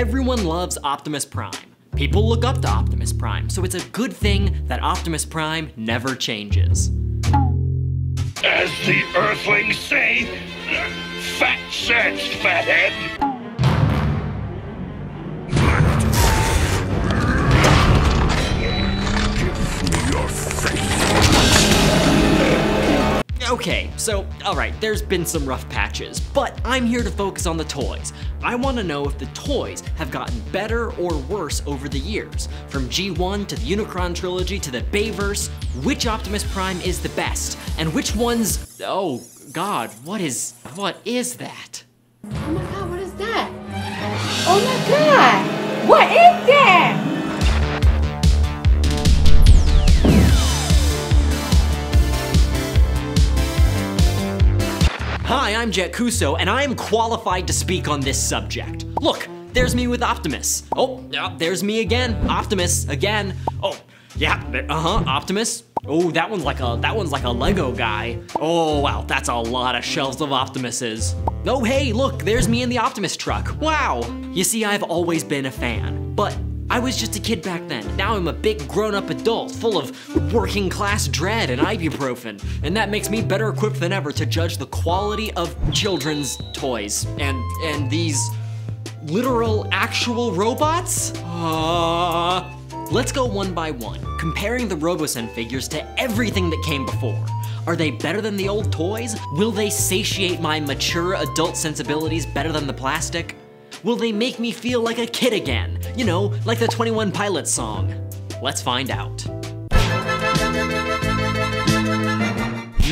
Everyone loves Optimus Prime. People look up to Optimus Prime, so it's a good thing that Optimus Prime never changes. As the Earthlings say, fat sense, fathead. Okay, so, alright, there's been some rough patches, but I'm here to focus on the toys. I want to know if the toys have gotten better or worse over the years. From G1 to the Unicron trilogy to the Bayverse, which Optimus Prime is the best? And which ones, oh god, what is that? Oh my god, what is that? Oh my god, what is that? Hi, I'm Jet Kuso, and I am qualified to speak on this subject. Look, there's me with Optimus. Oh, there's me again. Optimus again. Oh, yeah, Optimus. Oh, that one's like a Lego guy. Oh, wow, that's a lot of shelves of Optimuses. Oh, hey, look, there's me in the Optimus truck. Wow. You see, I've always been a fan, but I was just a kid back then. Now I'm a big grown-up adult full of working class dread and ibuprofen, and that makes me better equipped than ever to judge the quality of children's toys. And these literal actual robots? Let's go one by one, comparing the Robosen figures to everything that came before. Are they better than the old toys? Will they satiate my mature adult sensibilities better than the plastic? Will they make me feel like a kid again? You know, like the 21 Pilots song. Let's find out.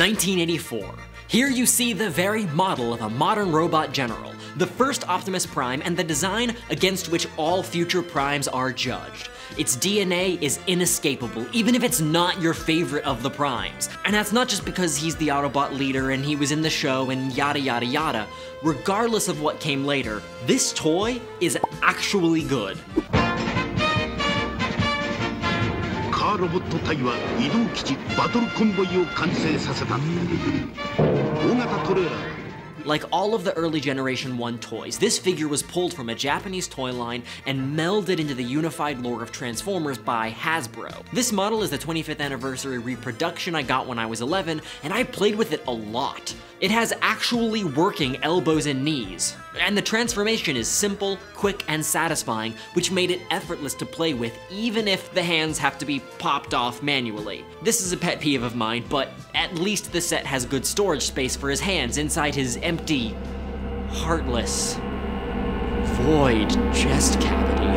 1984. Here you see the very model of a modern robot general, the first Optimus Prime and the design against which all future primes are judged. Its DNA is inescapable, even if it's not your favorite of the primes. And that's not just because he's the Autobot leader and he was in the show and yada yada yada. Regardless of what came later, this toy is actually good. Like all of the early Generation 1 toys, this figure was pulled from a Japanese toy line and melded into the unified lore of Transformers by Hasbro. This model is the 25th anniversary reproduction I got when I was 11, and I played with it a lot. It has actually working elbows and knees, and the transformation is simple, quick, and satisfying, which made it effortless to play with even if the hands have to be popped off manually. This is a pet peeve of mine, but at least the set has good storage space for his hands inside his empty, heartless, void chest cavity.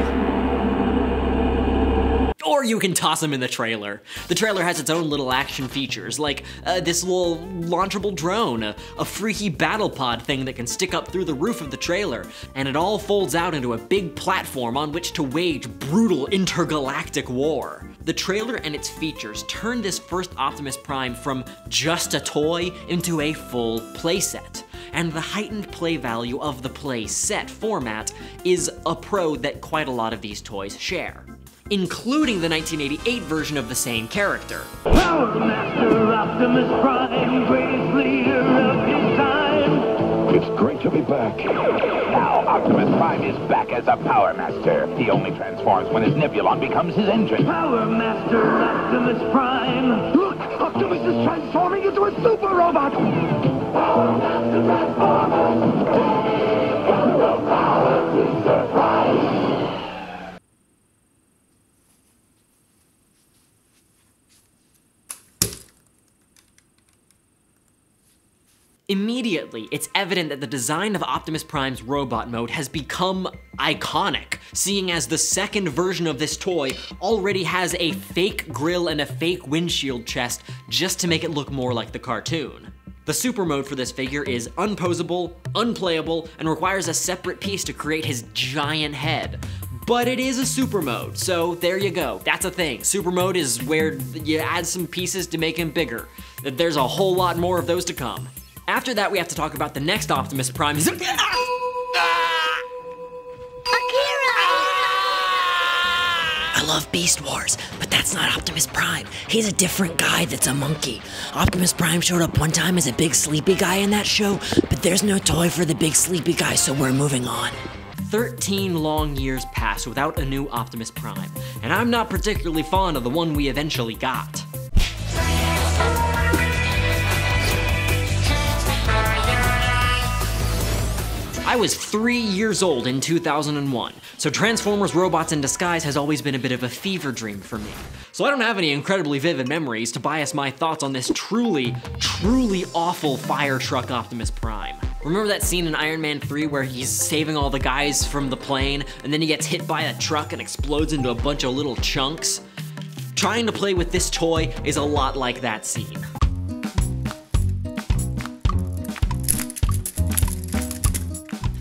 Or you can toss him in the trailer. The trailer has its own little action features, like this little launchable drone, a freaky battle pod thing that can stick up through the roof of the trailer, and it all folds out into a big platform on which to wage brutal intergalactic war. The trailer and its features turn this first Optimus Prime from just a toy into a full playset. And the heightened play value of the play set format is a pro that quite a lot of these toys share, including the 1988 version of the same character. Power Master Optimus Prime, greatest leader of his time. It's great to be back. Now, Optimus Prime is back as a Power Master. He only transforms when his Nebulon becomes his engine. Power Master Optimus Prime. Look, Optimus is transforming into a super robot. Power Master Transformers. The power to surprise. Immediately, it's evident that the design of Optimus Prime's robot mode has become iconic, seeing as the second version of this toy already has a fake grille and a fake windshield chest just to make it look more like the cartoon. The super mode for this figure is unposable, unplayable, and requires a separate piece to create his giant head. But it is a super mode, so there you go. That's a thing. Super mode is where you add some pieces to make him bigger. There's a whole lot more of those to come. After that, we have to talk about the next Optimus Prime. I love Beast Wars, but that's not Optimus Prime. He's a different guy that's a monkey. Optimus Prime showed up one time as a big sleepy guy in that show, but there's no toy for the big sleepy guy, so we're moving on. 13 long years passed without a new Optimus Prime, and I'm not particularly fond of the one we eventually got. I was 3 years old in 2001, so Transformers Robots in Disguise has always been a bit of a fever dream for me. So I don't have any incredibly vivid memories to bias my thoughts on this truly, truly awful fire truck Optimus Prime. Remember that scene in Iron Man 3 where he's saving all the guys from the plane, and then he gets hit by a truck and explodes into a bunch of little chunks? Trying to play with this toy is a lot like that scene.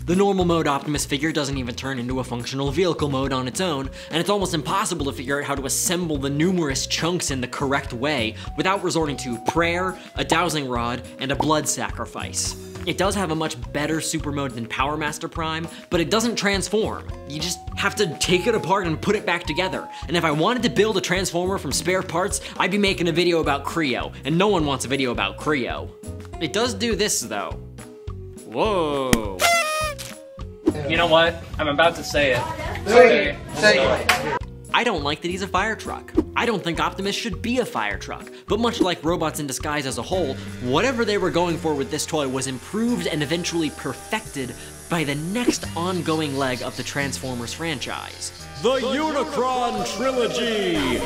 The normal mode Optimus figure doesn't even turn into a functional vehicle mode on its own, and it's almost impossible to figure out how to assemble the numerous chunks in the correct way without resorting to prayer, a dowsing rod, and a blood sacrifice. It does have a much better super mode than Power Master Prime, but it doesn't transform. You just have to take it apart and put it back together. And if I wanted to build a Transformer from spare parts, I'd be making a video about Creo, and no one wants a video about Creo. It does do this though. Whoa. You know what? I'm about to say it. Say it. I don't like that he's a fire truck. I don't think Optimus should be a fire truck, but much like Robots in Disguise as a whole, whatever they were going for with this toy was improved and eventually perfected by the next ongoing leg of the Transformers franchise. The Unicron Trilogy!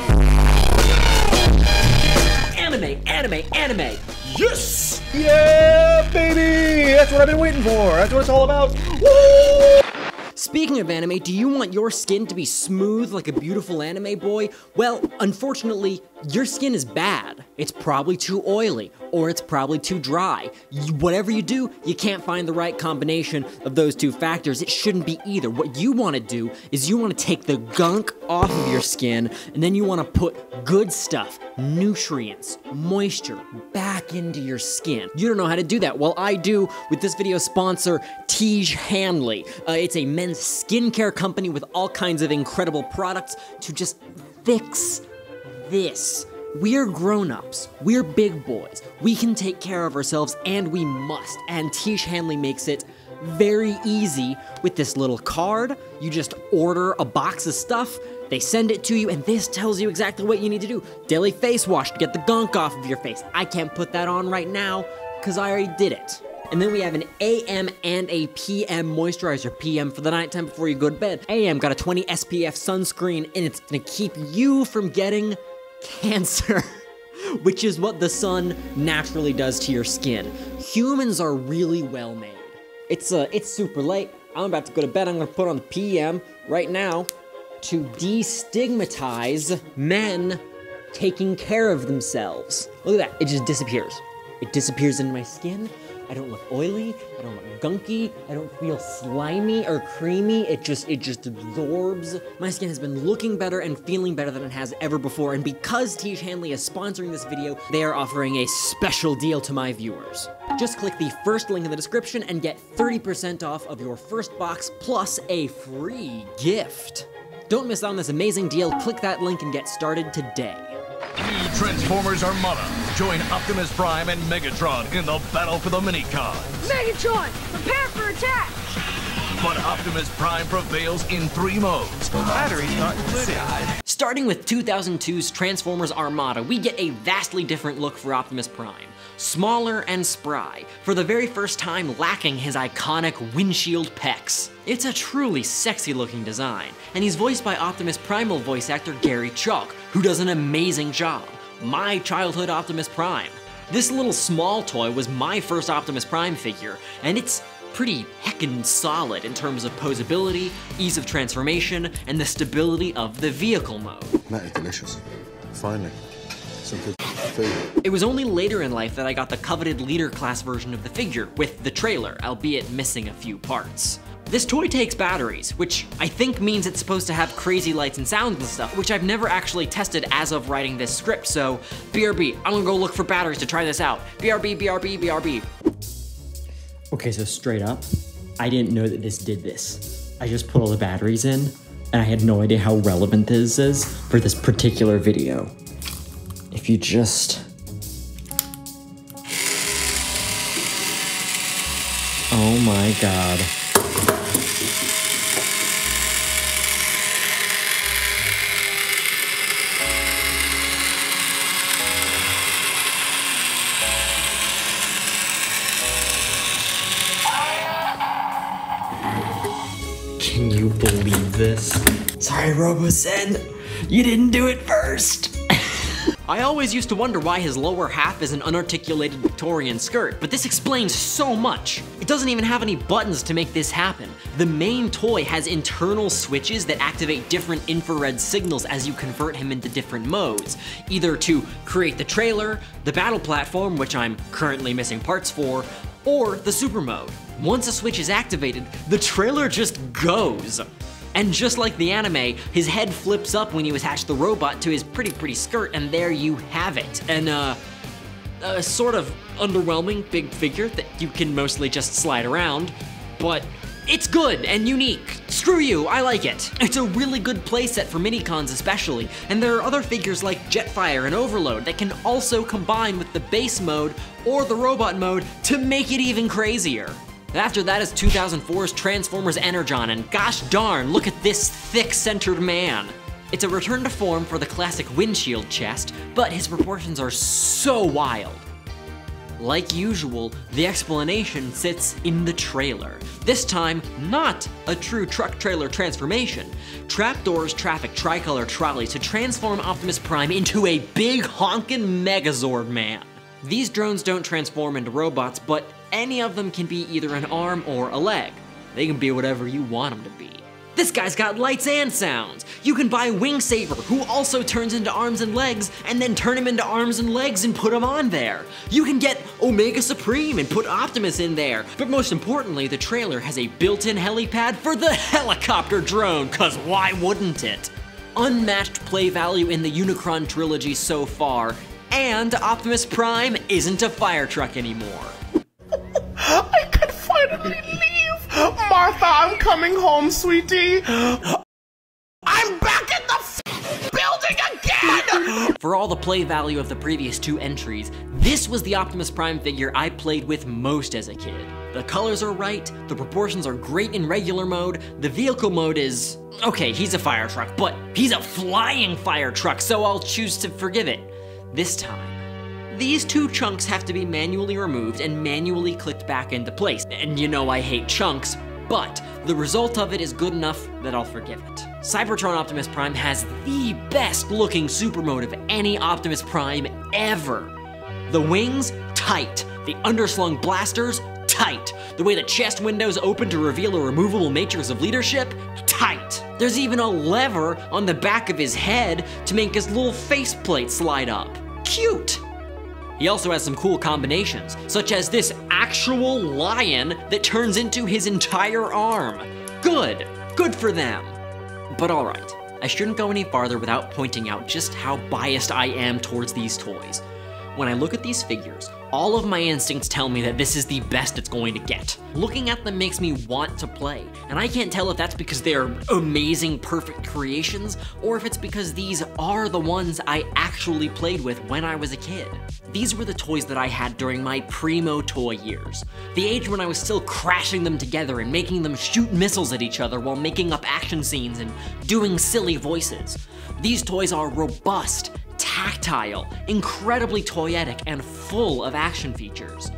Anime! Yes! Yeah, baby! That's what I've been waiting for. That's what it's all about. Woo! Speaking of anime, do you want your skin to be smooth like a beautiful anime boy? Well, unfortunately, your skin is bad. It's probably too oily, or it's probably too dry. Whatever you do, you can't find the right combination of those two factors. It shouldn't be either. What you want to do is you want to take the gunk off of your skin, and then you want to put good stuff, nutrients, moisture, back into your skin. You don't know how to do that. Well, I do with this video's sponsor, Tiege Hanley. It's a men's skincare company with all kinds of incredible products to just fix this. We're grown-ups, we're big boys, we can take care of ourselves and we must, and Tiege Hanley makes it very easy with this little card. You just order a box of stuff, they send it to you, and this tells you exactly what you need to do. Daily face wash to get the gunk off of your face. I can't put that on right now, because I already did it. And then we have an AM and a PM moisturizer. PM for the nighttime before you go to bed. AM got a 20 SPF sunscreen, and it's gonna keep you from getting cancer, which is what the sun naturally does to your skin. Humans are really well made. It's super late. I'm about to go to bed. I'm gonna put on the PM right now to destigmatize men taking care of themselves. Look at that, it just disappears. It disappears into my skin. I don't look oily, I don't look gunky, I don't feel slimy or creamy, it just absorbs. My skin has been looking better and feeling better than it has ever before, and because Tiege Hanley is sponsoring this video, they are offering a special deal to my viewers. Just click the first link in the description and get 30% off of your first box plus a free gift. Don't miss out on this amazing deal, click that link and get started today. New Transformers Armada. Join Optimus Prime and Megatron in the battle for the Minicons. Megatron, prepare for attack! But Optimus Prime prevails in 3 modes. Batteries not included. Starting with 2002's Transformers Armada, we get a vastly different look for Optimus Prime. Smaller and spry, for the very first time lacking his iconic windshield pecs. It's a truly sexy looking design, and he's voiced by Optimus Primal voice actor Gary Chalk, who does an amazing job. My childhood Optimus Prime. This little small toy was my first Optimus Prime figure, and it's pretty heckin' solid in terms of posability, ease of transformation, and the stability of the vehicle mode. That is delicious. Finally. Some good food. It was only later in life that I got the coveted leader class version of the figure with the trailer, albeit missing a few parts. This toy takes batteries, which I think means it's supposed to have crazy lights and sounds and stuff, which I've never actually tested as of writing this script, so BRB, I'm gonna go look for batteries to try this out. BRB. Okay, so straight up, I didn't know that this did this. I just put all the batteries in, and I had no idea how relevant this is for this particular video. If you just... Oh my god. you believe this? Sorry, Robo-Sen, you didn't do it first. I always used to wonder why his lower half is an unarticulated Victorian skirt, but this explains so much. It doesn't even have any buttons to make this happen. The main toy has internal switches that activate different infrared signals as you convert him into different modes, either to create the trailer, the battle platform, which I'm currently missing parts for, or the super mode. Once a switch is activated, the trailer just goes. And just like the anime, his head flips up when you attach the robot to his pretty skirt, and there you have it. And a sort of underwhelming big figure that you can mostly just slide around, but it's good and unique. Screw you, I like it. It's a really good playset for minicons especially, and there are other figures like Jetfire and Overload that can also combine with the base mode or the robot mode to make it even crazier. After that is 2004's Transformers Energon, and gosh darn, look at this thick-centered man. It's a return to form for the classic windshield chest, but his proportions are so wild. Like usual, the explanation sits in the trailer. This time, not a true truck trailer transformation. Trapdoors traffic tricolor trolleys to transform Optimus Prime into a big honkin' Megazord man. These drones don't transform into robots, but any of them can be either an arm or a leg. They can be whatever you want them to be. This guy's got lights and sounds. You can buy Wing Saber, who also turns into arms and legs, and then turn him into arms and legs and put him on there. You can get Omega Supreme and put Optimus in there. But most importantly, the trailer has a built-in helipad for the helicopter drone, cause why wouldn't it? Unmatched play value in the Unicron trilogy so far, and Optimus Prime isn't a fire truck anymore. I can finally leave! Martha, I'm coming home, sweetie! I'm back in the building again! For all the play value of the previous two entries, this was the Optimus Prime figure I played with most as a kid. The colors are right, the proportions are great in regular mode, the vehicle mode is... okay, he's a fire truck, but he's a flying fire truck, so I'll choose to forgive it. This time. These two chunks have to be manually removed and manually clicked back into place. And you know I hate chunks, but the result of it is good enough that I'll forgive it. Cybertron Optimus Prime has the best looking super mode of any Optimus Prime ever. The wings, tight. The underslung blasters, tight. The way the chest windows open to reveal a removable matrix of leadership, tight. There's even a lever on the back of his head to make his little faceplate slide up. Cute. He also has some cool combinations, such as this actual lion that turns into his entire arm. Good for them. But alright, I shouldn't go any farther without pointing out just how biased I am towards these toys. When I look at these figures, all of my instincts tell me that this is the best it's going to get. Looking at them makes me want to play, and I can't tell if that's because they're amazing, perfect creations, or if it's because these are the ones I actually played with when I was a kid. These were the toys that I had during my primo toy years, the age when I was still crashing them together and making them shoot missiles at each other while making up action scenes and doing silly voices. These toys are robust, tactile, incredibly toyetic, and full of action features.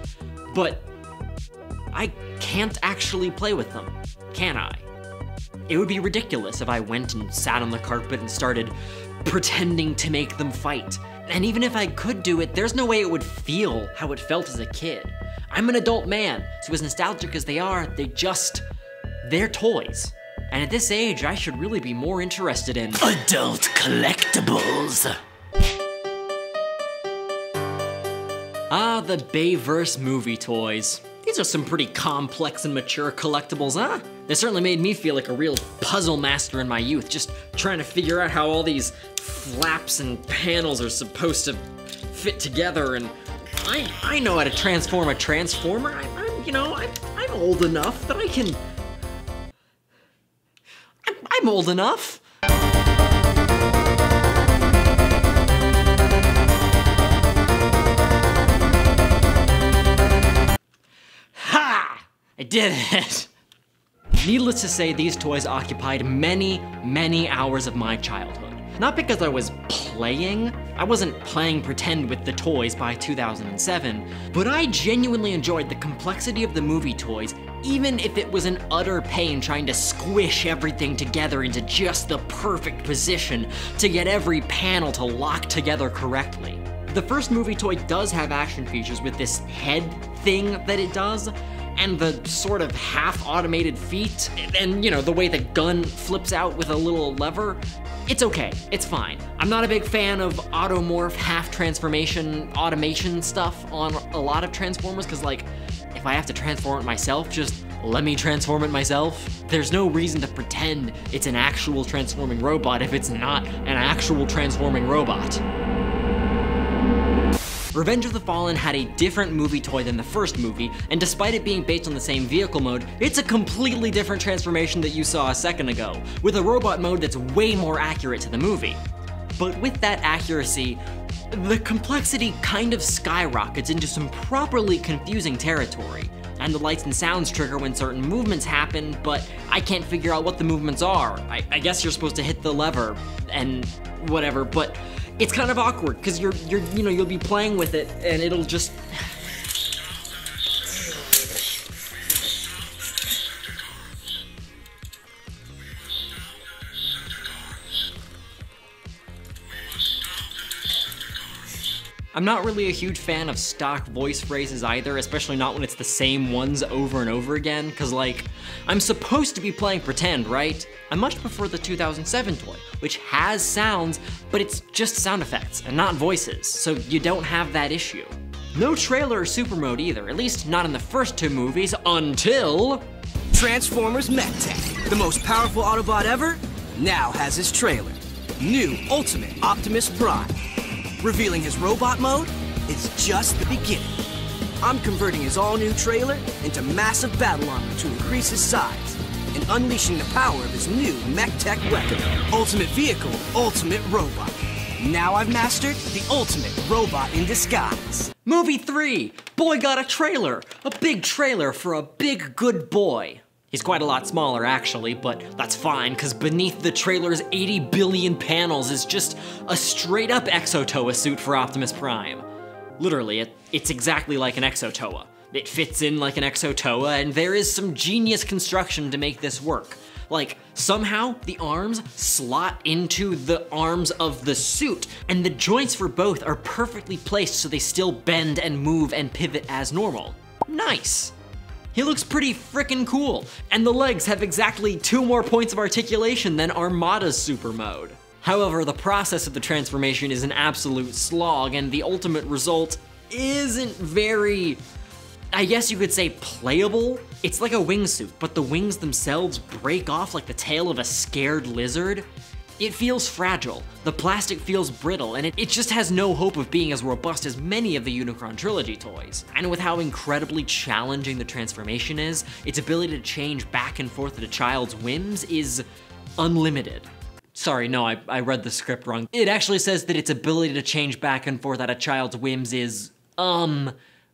But I can't actually play with them, can I? It would be ridiculous if I went and sat on the carpet and started pretending to make them fight. And even if I could do it, there's no way it would feel how it felt as a kid. I'm an adult man, so as nostalgic as they are, they're toys. And at this age, I should really be more interested in adult collectibles. Ah, the Bayverse movie toys. These are some pretty complex and mature collectibles, huh? They certainly made me feel like a real puzzle master in my youth, just trying to figure out how all these flaps and panels are supposed to fit together, and I know how to transform a transformer. I'm old enough that I can... I'm old enough. I did it! Needless to say, these toys occupied many, many hours of my childhood. Not because I was playing. I wasn't playing pretend with the toys by 2007, but I genuinely enjoyed the complexity of the movie toys even if it was an utter pain trying to squish everything together into just the perfect position to get every panel to lock together correctly. The first movie toy does have action features with this head thing that it does, and the sort of half-automated feet, and you know, the way the gun flips out with a little lever. It's okay, it's fine. I'm not a big fan of automorph, half-transformation, automation stuff on a lot of Transformers, because like, if I have to transform it myself, just let me transform it myself. There's no reason to pretend it's an actual transforming robot if it's not an actual transforming robot. Revenge of the Fallen had a different movie toy than the first movie, and despite it being based on the same vehicle mode, it's a completely different transformation that you saw a second ago, with a robot mode that's way more accurate to the movie. But with that accuracy, the complexity kind of skyrockets into some properly confusing territory, and the lights and sounds trigger when certain movements happen, but I can't figure out what the movements are. I guess you're supposed to hit the lever and whatever, but it's kind of awkward because you'll be playing with it and it'll just. I'm not really a huge fan of stock voice phrases either, especially not when it's the same ones over and over again, cause like, I'm supposed to be playing pretend, right? I much prefer the 2007 toy, which has sounds, but it's just sound effects and not voices, so you don't have that issue. No trailer or super mode either, at least not in the first two movies, until... Transformers MechTech, the most powerful Autobot ever, now has his trailer. New Ultimate Optimus Prime. Revealing his robot mode is just the beginning. I'm converting his all-new trailer into massive battle armor to increase his size, and unleashing the power of his new MechTech weapon. Ultimate vehicle, ultimate robot. Now I've mastered the ultimate robot in disguise. Movie 3, boy got a trailer. A big trailer for a big good boy. He's quite a lot smaller actually, but that's fine, because beneath the trailer's 80 billion panels is just a straight up Exo-Toa suit for Optimus Prime. Literally, it's exactly like an Exo-Toa. It fits in like an Exo-Toa, and there is some genius construction to make this work. Like, somehow the arms slot into the arms of the suit, and the joints for both are perfectly placed so they still bend and move and pivot as normal. Nice. He looks pretty frickin' cool, and the legs have exactly 2 more points of articulation than Armada's super mode. However, the process of the transformation is an absolute slog, and the ultimate result isn't very, I guess you could say, playable. It's like a wingsuit, but the wings themselves break off like the tail of a scared lizard. It feels fragile, the plastic feels brittle, and it just has no hope of being as robust as many of the Unicron Trilogy toys. And with how incredibly challenging the transformation is, its ability to change back and forth at a child's whims is unlimited. Sorry, no, I read the script wrong. It actually says that its ability to change back and forth at a child's whims is,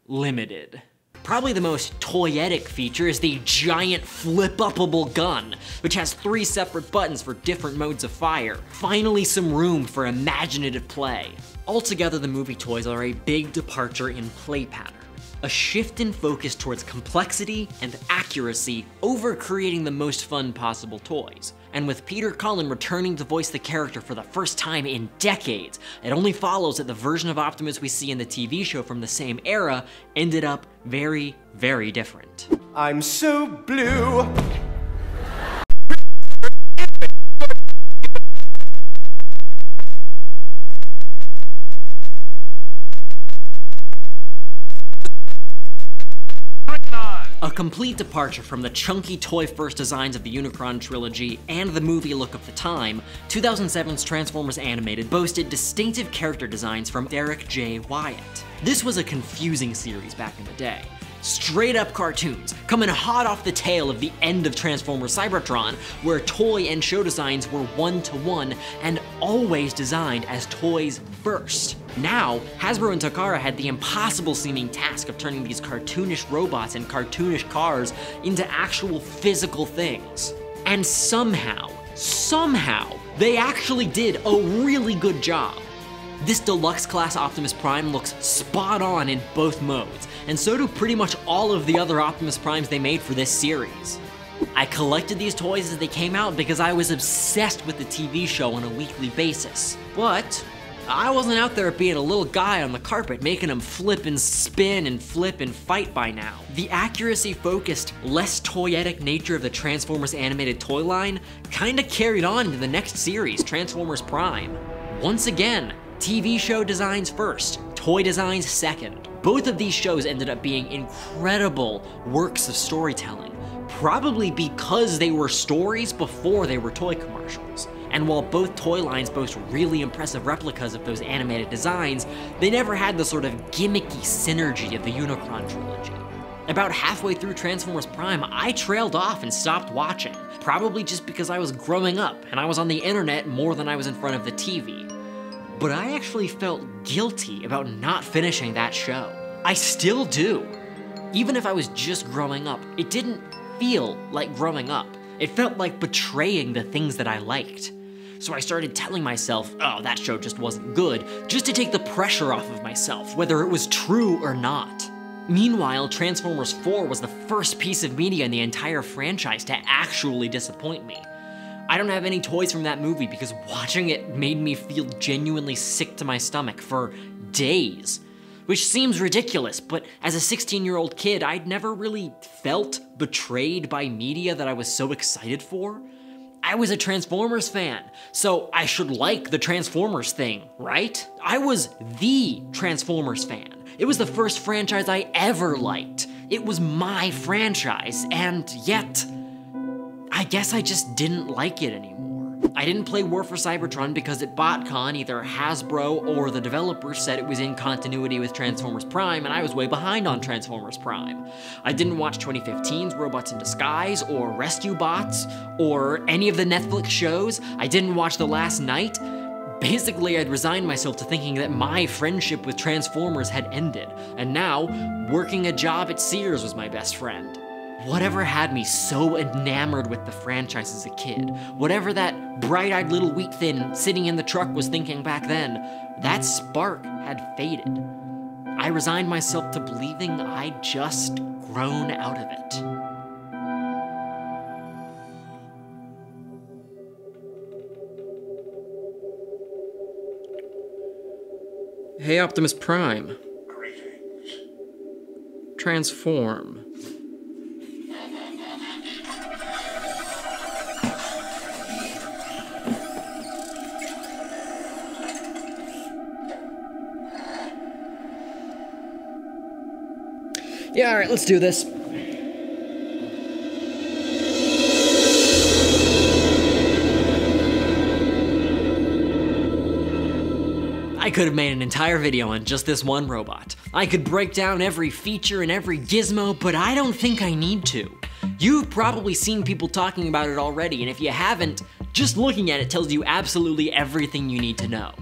limited. Probably the most toyetic feature is the giant flip-uppable gun, which has 3 separate buttons for different modes of fire. Finally some room for imaginative play. Altogether, the movie toys are a big departure in play pattern. A shift in focus towards complexity and accuracy over creating the most fun possible toys. And with Peter Cullen returning to voice the character for the first time in decades, it only follows that the version of Optimus we see in the TV show from the same era ended up very, very different. I'm so blue. A complete departure from the chunky toy-first designs of the Unicron trilogy and the movie look of the time, 2007's Transformers Animated boasted distinctive character designs from Derek J. Wyatt. This was a confusing series back in the day. Straight up cartoons, coming hot off the tail of the end of Transformers Cybertron, where toy and show designs were one-to-one and always designed as toys first. Now, Hasbro and Takara had the impossible-seeming task of turning these cartoonish robots and cartoonish cars into actual physical things. And somehow, they actually did a really good job. This deluxe class Optimus Prime looks spot on in both modes, and so do pretty much all of the other Optimus Primes they made for this series. I collected these toys as they came out because I was obsessed with the TV show on a weekly basis. But I wasn't out there being a little guy on the carpet making them flip and spin and flip and fight by now. The accuracy-focused, less toyetic nature of the Transformers animated toy line kinda carried on into the next series, Transformers Prime. Once again, TV show designs first, toy designs second. Both of these shows ended up being incredible works of storytelling, probably because they were stories before they were toy commercials. And while both toy lines boast really impressive replicas of those animated designs, they never had the sort of gimmicky synergy of the Unicron trilogy. About halfway through Transformers Prime, I trailed off and stopped watching, probably just because I was growing up and I was on the internet more than I was in front of the TV. But I actually felt guilty about not finishing that show. I still do. Even if I was just growing up, it didn't feel like growing up. It felt like betraying the things that I liked. So I started telling myself, oh, that show just wasn't good, just to take the pressure off of myself, whether it was true or not. Meanwhile, Transformers 4 was the first piece of media in the entire franchise to actually disappoint me. I don't have any toys from that movie because watching it made me feel genuinely sick to my stomach for days. Which seems ridiculous, but as a 16-year-old kid, I'd never really felt betrayed by media that I was so excited for. I was a Transformers fan, so I should like the Transformers thing, right? I was the Transformers fan. It was the first franchise I ever liked. It was my franchise, and yet, I guess I just didn't like it anymore. I didn't play War for Cybertron because at BotCon, either Hasbro or the developers said it was in continuity with Transformers Prime, and I was way behind on Transformers Prime. I didn't watch 2015's Robots in Disguise, or Rescue Bots, or any of the Netflix shows. I didn't watch The Last Knight. Basically, I'd resigned myself to thinking that my friendship with Transformers had ended, and now, working a job at Sears was my best friend. Whatever had me so enamored with the franchise as a kid, whatever that bright-eyed little wheat thin sitting in the truck was thinking back then, that spark had faded. I resigned myself to believing I'd just grown out of it. Hey, Optimus Prime. Greetings. Transform. Yeah, all right, let's do this. I could have made an entire video on just this one robot. I could break down every feature and every gizmo, but I don't think I need to. You've probably seen people talking about it already, and if you haven't, just looking at it tells you absolutely everything you need to know.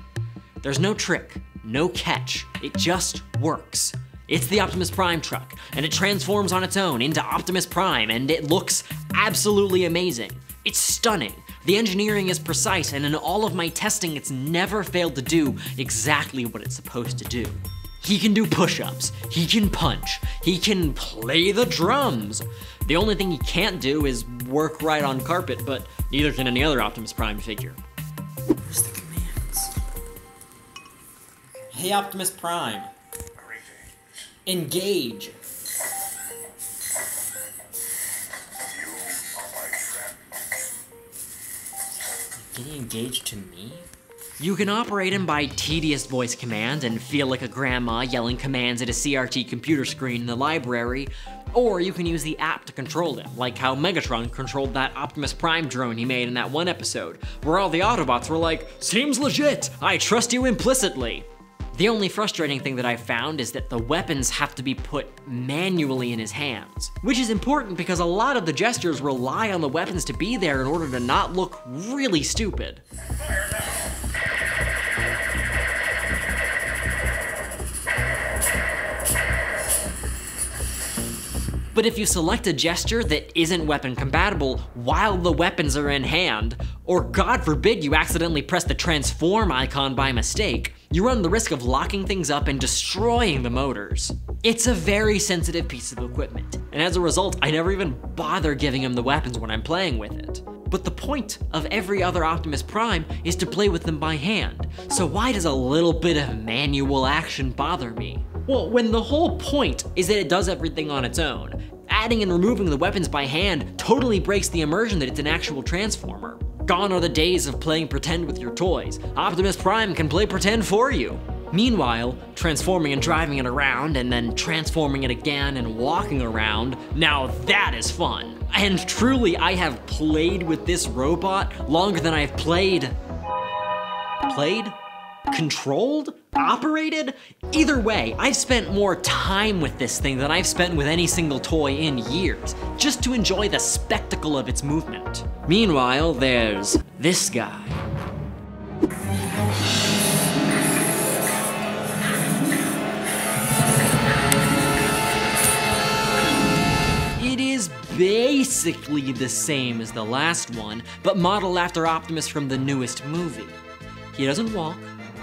There's no trick, no catch, it just works. It's the Optimus Prime truck, and it transforms on its own into Optimus Prime, and it looks absolutely amazing. It's stunning. The engineering is precise, and in all of my testing, it's never failed to do exactly what it's supposed to do. He can do push-ups, he can punch, he can play the drums. The only thing he can't do is work right on carpet, but neither can any other Optimus Prime figure. Where's the commands? Hey, Optimus Prime. Engage. Getting engaged to me? You can operate him by tedious voice command and feel like a grandma yelling commands at a CRT computer screen in the library, or you can use the app to control him, like how Megatron controlled that Optimus Prime drone he made in that one episode, where all the Autobots were like, "Seems legit, I trust you implicitly." The only frustrating thing that I found is that the weapons have to be put manually in his hands, which is important because a lot of the gestures rely on the weapons to be there in order to not look really stupid. But if you select a gesture that isn't weapon compatible while the weapons are in hand, or God forbid you accidentally press the transform icon by mistake, you run the risk of locking things up and destroying the motors. It's a very sensitive piece of equipment, and as a result, I never even bother giving him the weapons when I'm playing with it. But the point of every other Optimus Prime is to play with them by hand, so why does a little bit of manual action bother me? Well, when the whole point is that it does everything on its own, adding and removing the weapons by hand totally breaks the immersion that it's an actual Transformer. Gone are the days of playing pretend with your toys. Optimus Prime can play pretend for you. Meanwhile, transforming and driving it around and then transforming it again and walking around, now that is fun. And truly, I have played with this robot longer than I've played? Controlled? Operated? Either way, I've spent more time with this thing than I've spent with any single toy in years, just to enjoy the spectacle of its movement. Meanwhile, there's this guy. It is basically the same as the last one, but modeled after Optimus from the newest movie. He doesn't walk,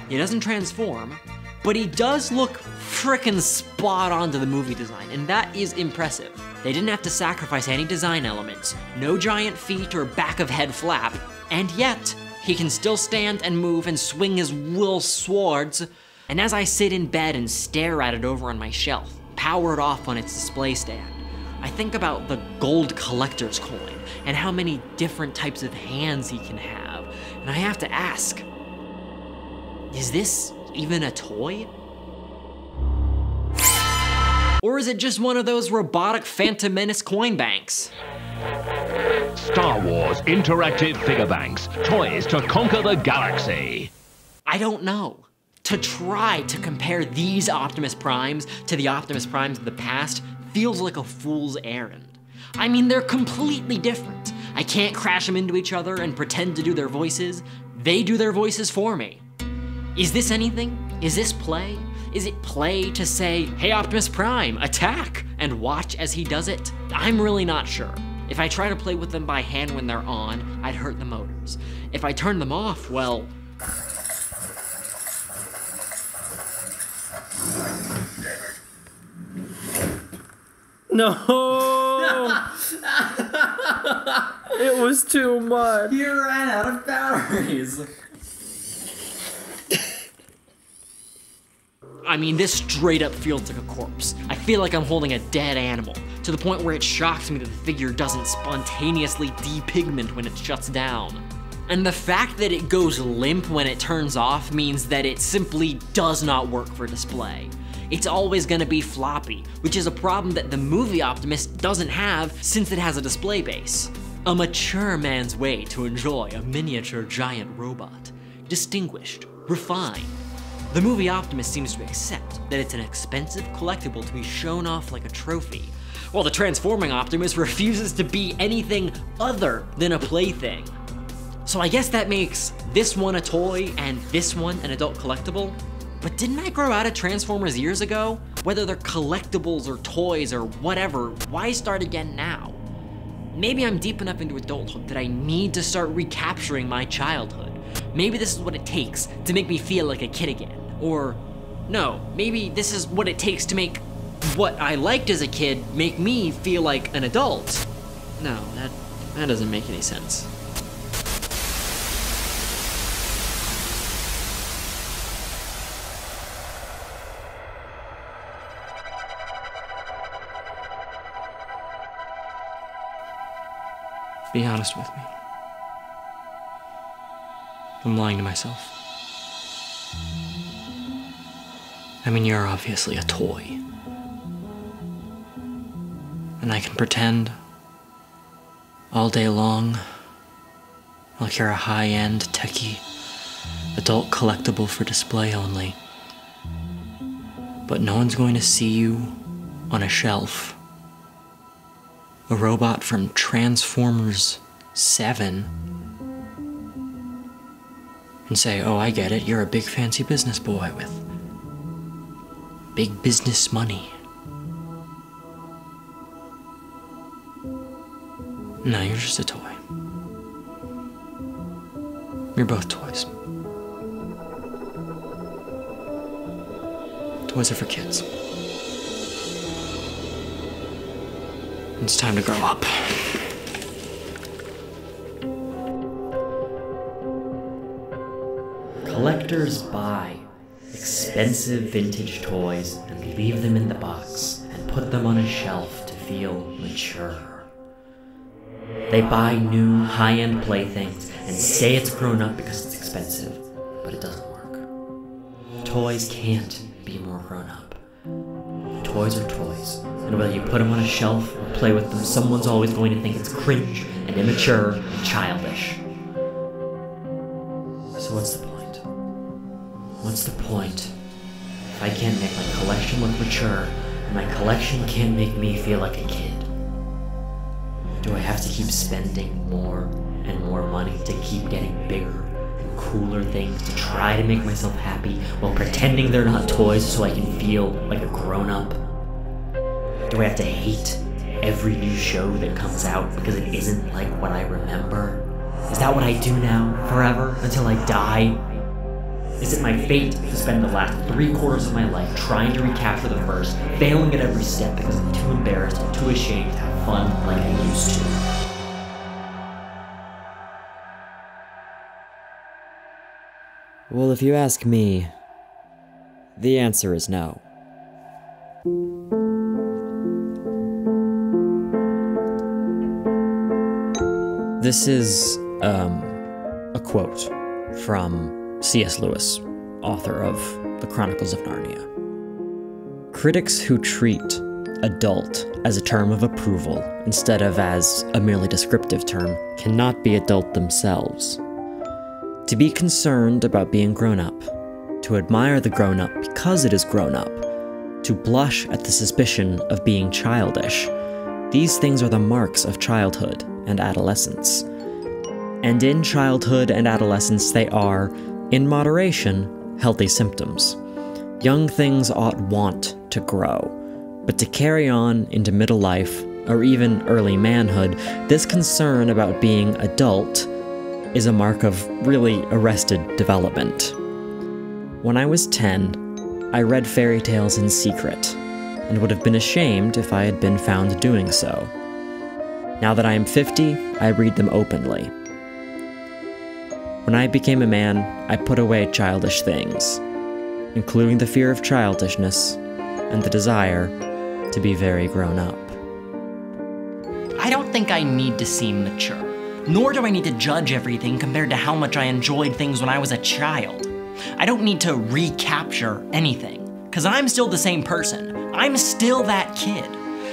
he doesn't transform, but he does look frickin' spot on to the movie design, and that is impressive. They didn't have to sacrifice any design elements, no giant feet or back of head flap, and yet, he can still stand and move and swing his will swords. And as I sit in bed and stare at it over on my shelf, powered off on its display stand, I think about the gold collector's coin and how many different types of hands he can have, and I have to ask, is this even a toy? Or is it just one of those robotic Phantom Menace coin banks? Star Wars Interactive Figure Banks. Toys to conquer the galaxy. I don't know. To try to compare these Optimus Primes to the Optimus Primes of the past feels like a fool's errand. I mean, they're completely different. I can't crash them into each other and pretend to do their voices. They do their voices for me. Is this anything? Is this play? Is it play to say, hey Optimus Prime, attack, and watch as he does it? I'm really not sure. If I try to play with them by hand when they're on, I'd hurt the motors. If I turn them off, well... No! It was too much. You ran out of batteries. I mean, this straight up feels like a corpse. I feel like I'm holding a dead animal, to the point where it shocks me that the figure doesn't spontaneously depigment when it shuts down. And the fact that it goes limp when it turns off means that it simply does not work for display. It's always gonna be floppy, which is a problem that the movie Optimus doesn't have since it has a display base. A mature man's way to enjoy a miniature giant robot. Distinguished, refined. The movie Optimus seems to accept that it's an expensive collectible to be shown off like a trophy, while the transforming Optimus refuses to be anything other than a plaything. So I guess that makes this one a toy and this one an adult collectible? But didn't I grow out of Transformers years ago? Whether they're collectibles or toys or whatever, why start again now? Maybe I'm deep enough into adulthood that I need to start recapturing my childhood. Maybe this is what it takes to make me feel like a kid again. Or, no, maybe this is what it takes to make what I liked as a kid make me feel like an adult. No, that doesn't make any sense. Be honest with me. I'm lying to myself. I mean, you're obviously a toy. And I can pretend all day long like you're a high-end, techie, adult collectible for display only. But no one's going to see you on a shelf. A robot from Transformers 7 and say, oh, I get it, you're a big fancy business boy with big business money. No, you're just a toy. You're both toys. Toys are for kids. It's time to grow up. Collectors buy expensive vintage toys and leave them in the box and put them on a shelf to feel mature. They buy new high-end playthings and say it's grown up because it's expensive, but it doesn't work. Toys can't be more grown up. Toys are toys, and whether you put them on a shelf or play with them, someone's always going to think it's cringe and immature and childish. So what's the point? What's the point if I can't make my collection look mature and my collection can't make me feel like a kid? Do I have to keep spending more and more money to keep getting bigger and cooler things to try to make myself happy while pretending they're not toys so I can feel like a grown-up? Do I have to hate every new show that comes out because it isn't like what I remember? Is that what I do now, forever, until I die? Is it my fate to spend the last 3/4 of my life trying to recapture the first, failing at every step because I'm too embarrassed and too ashamed to have fun like I used to? Well, if you ask me, the answer is no. This is, a quote from C.S. Lewis, author of The Chronicles of Narnia. Critics who treat adult as a term of approval instead of as a merely descriptive term cannot be adult themselves. To be concerned about being grown up, to admire the grown up because it is grown up, to blush at the suspicion of being childish, these things are the marks of childhood and adolescence. And in childhood and adolescence they are, in moderation, healthy symptoms. Young things ought want to grow, but to carry on into middle life, or even early manhood, this concern about being adult is a mark of really arrested development. When I was 10, I read fairy tales in secret, and would have been ashamed if I had been found doing so. Now that I am 50, I read them openly. When I became a man, I put away childish things, including the fear of childishness and the desire to be very grown up. I don't think I need to seem mature, nor do I need to judge everything compared to how much I enjoyed things when I was a child. I don't need to recapture anything, because I'm still the same person. I'm still that kid.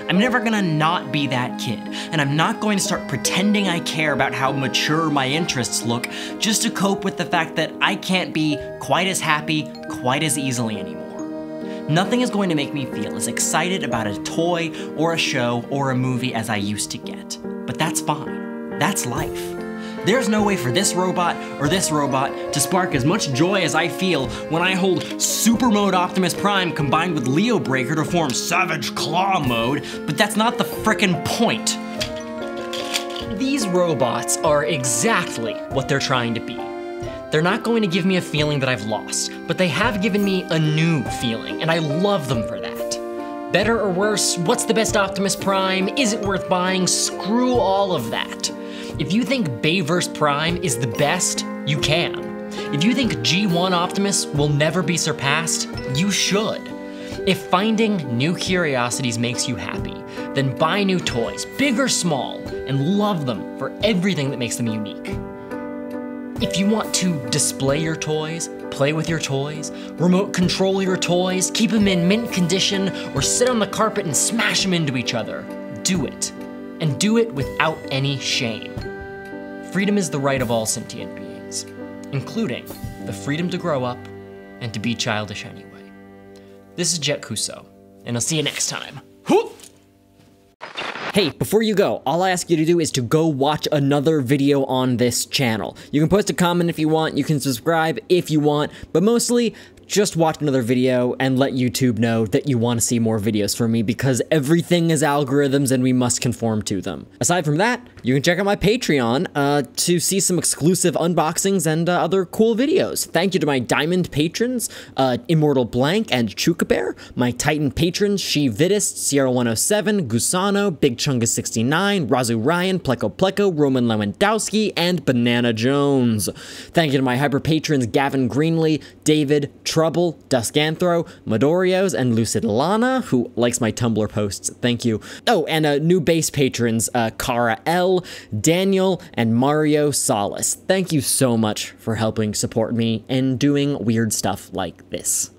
I'm never gonna not be that kid, and I'm not going to start pretending I care about how mature my interests look just to cope with the fact that I can't be quite as happy quite as easily anymore. Nothing is going to make me feel as excited about a toy or a show or a movie as I used to get, but that's fine. That's life. There's no way for this robot or this robot to spark as much joy as I feel when I hold Super Mode Optimus Prime combined with Leo Breaker to form Savage Claw Mode, but that's not the frickin' point. These robots are exactly what they're trying to be. They're not going to give me a feeling that I've lost, but they have given me a new feeling, and I love them for that. Better or worse, what's the best Optimus Prime? Is it worth buying? Screw all of that. If you think Bayverse Prime is the best, you can. If you think G1 Optimus will never be surpassed, you should. If finding new curiosities makes you happy, then buy new toys, big or small, and love them for everything that makes them unique. If you want to display your toys, play with your toys, remote control your toys, keep them in mint condition, or sit on the carpet and smash them into each other, do it. And do it without any shame. Freedom is the right of all sentient beings, including the freedom to grow up and to be childish anyway. This is Jet Kuso, and I'll see you next time. Hey, before you go, all I ask you to do is to go watch another video on this channel. You can post a comment if you want, you can subscribe if you want, but mostly, just watch another video and let YouTube know that you want to see more videos from me, because everything is algorithms and we must conform to them. Aside from that, you can check out my Patreon to see some exclusive unboxings and other cool videos. Thank you to my Diamond patrons, Immortal Blank and Chukabear, my Titan patrons, She Vidist, Sierra 107, Gusano, Big Chungus 69, Razu Ryan, Pleco Pleco, Roman Lewandowski, and Banana Jones. Thank you to my hyper patrons Gavin Greenlee, David, Trouble, Duskanthro, Midorios, and Lucid Lana, who likes my Tumblr posts. Thank you. Oh, and new base patrons, Kara L, Daniel, and Mario Solace. Thank you so much for helping support me and doing weird stuff like this.